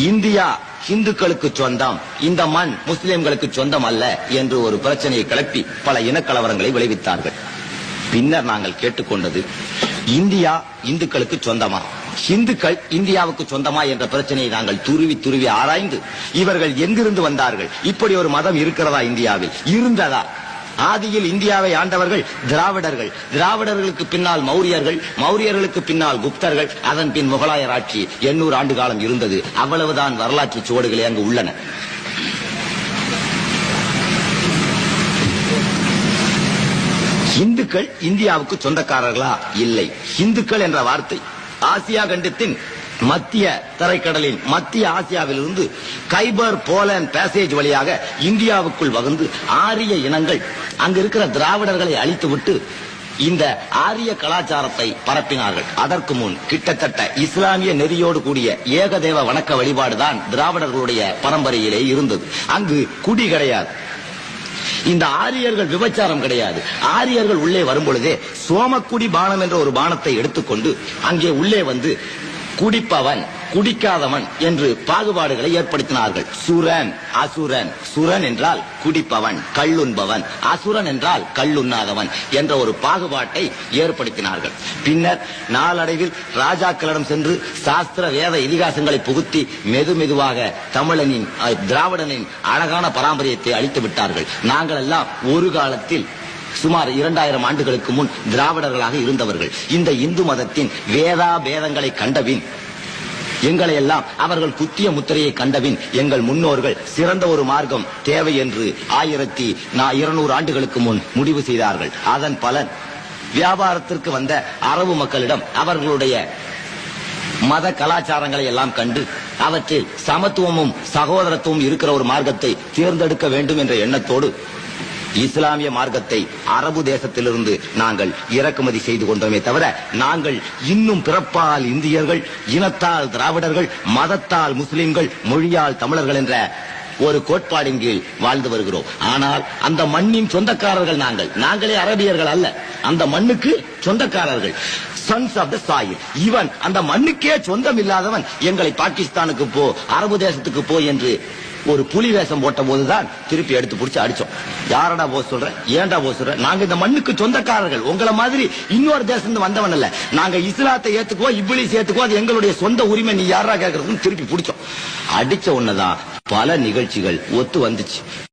India இந்துக்களுக்கு சொந்தம், இந்த மண் முஸ்லிம்களுக்கு சொந்தம் அல்ல என்று ஒரு பிரச்சனையை கிளப்பி பல இனக்கலவரங்களை விளைவித்தார்கள். பின்னர் நாங்கள் கேட்டுக்கொண்டது, இந்தியா இந்துக்களுக்கு சொந்தமா, இந்துக்கள் இந்தியாவுக்கு சொந்தமா என்ற பிரச்சனையை நாங்கள் துருவி துருவி ஆராய்ந்து இவர்கள் எங்கிருந்து வந்தார்கள், இப்படி ஒரு மதம் இருக்கிறதா இந்தியாவில், இருந்ததா? ஆதியில் இந்தியாவை ஆண்டவர்கள் திராவிடர்கள், திராவிடர்களுக்கு பின்னால் மௌரியர்கள், மௌரியர்களுக்கு பின்னால் குப்தர்கள், அதன் பின் முகலாயர் ஆட்சி 800 ஆண்டு காலம் இருந்தது. அவ்வளவுதான் வரலாற்று சுவடுகளே அங்கு உள்ளன. இந்துக்கள் இந்தியாவுக்கு சொந்தக்காரர்களா? இல்லை. இந்துக்கள் என்ற வார்த்தை ஆசியா கண்டத்தின் மத்திய தரைக்கடலின் மத்திய ஆசியாவிலிருந்து கைபர் போலன் பேசேஜ் வழியாக இந்தியாவுக்குள் வகுந்து ஆரிய இனங்கள் அங்கு இருக்கிற திராவிடர்களை அழித்துவிட்டு இந்த ஆரிய கலாச்சாரத்தை பரப்பினார்கள். அதற்கு முன் கிட்டத்தட்ட இஸ்லாமிய நெறியோடு கூடிய ஏகதேவ வணக்க வழிபாடுதான் திராவிடர்களுடைய பரம்பரையிலே இருந்தது. அங்கு குடி கிடையாது. இந்த ஆரியர்கள் விபச்சாரம் கிடையாது. ஆரியர்கள் உள்ளே வரும் பொழுதே சோமக்குடி பானம் என்ற ஒரு பானத்தை எடுத்துக்கொண்டு அங்கே உள்ளே வந்து குடிப்பவன் குடிக்காதவன் என்று பாகுபாடுகளை ஏற்படுத்தினார்கள். சுரன் அசுரன், சுரன் என்றால் குடிப்பவன் கள்ளுண்பவன், அசுரன் என்றால் கள்ளுண்ணாதவன் என்ற ஒரு பாகுபாட்டை ஏற்படுத்தினார்கள். பின்னர் நாளடைவில் ராஜாக்களிடம் சென்று சாஸ்திர வேத இதிகாசங்களை புகுத்தி மெதுவாக தமிழனின் திராவிடனின் அழகான பாரம்பரியத்தை அழித்து விட்டார்கள். நாங்கள் எல்லாம் ஒரு காலத்தில் சுமார் 2000 ஆண்டுகளுக்கு முன் திராவிடர்களாக இருந்தவர்கள். இந்த இந்து மதத்தின் வேதா பேதங்களை கண்டபின், எங்களை எல்லாம் அவர்கள் குத்திய முத்திரையை கண்டபின் எங்கள் முன்னோர்கள் சிறந்த ஒரு மார்க்கம் தேவை என்று 1200 ஆண்டுகளுக்கு முன் முடிவு செய்தார்கள். அதன் பலன் வியாபாரத்திற்கு வந்த அரபு மக்களிடம் அவர்களுடைய மத கலாச்சாரங்களை எல்லாம் கண்டு அவற்றில் சமத்துவமும் சகோதரத்துவம் இருக்கிற ஒரு மார்க்கத்தை தேர்ந்தெடுக்க வேண்டும் என்ற எண்ணத்தோடு இஸ்லாமிய மார்க்கத்தை அரபு தேசத்திலிருந்து நாங்கள் இறக்குமதி செய்து கொண்டோமே தவிர, நாங்கள் இன்னும் பிறப்பால் இந்தியர்கள், இனத்தால் திராவிடர்கள், மதத்தால் முஸ்லிம்கள், மொழியால் தமிழர்கள் என்ற ஒரு கோட்பாடின் கீழ் வாழ்ந்து வருகிறோம். ஆனால் அந்த மண்ணின் சொந்தக்காரர்கள் நாங்களே அரபியர்கள் அல்ல, அந்த மண்ணுக்கு சொந்தக்காரர்கள். Sons of the soil. இவன் அந்த மண்ணுக்கே சொந்தம் இல்லாதவன் எங்களை பாகிஸ்தானுக்கு போ, அரபு தேசத்துக்கு போ என்று ஒரு புலி வேஷம் போட்ட போதுதான் திருப்பி எடுத்து பிடிச்சு அடிச்சோம். யாரடா போக சொல்ற, ஏன்டா போக சொல்ற, நாங்க இந்த மண்ணுக்கு சொந்தக்காரர்கள், உங்களை மாதிரி இன்னொரு தேசம் வந்தவன் அல்ல. நாங்க இஸ்லாத்தை ஏத்துக்கோ, இப்லீஸ் ஏத்துக்கோ, அது எங்களுடைய சொந்த உரிமை, நீ யாரா கேட்கறதுன்னு திருப்பி பிடிச்சோம். அடிச்ச ஒண்ணுதான் பல நிகழ்ச்சிகள் ஒத்து வந்துச்சு.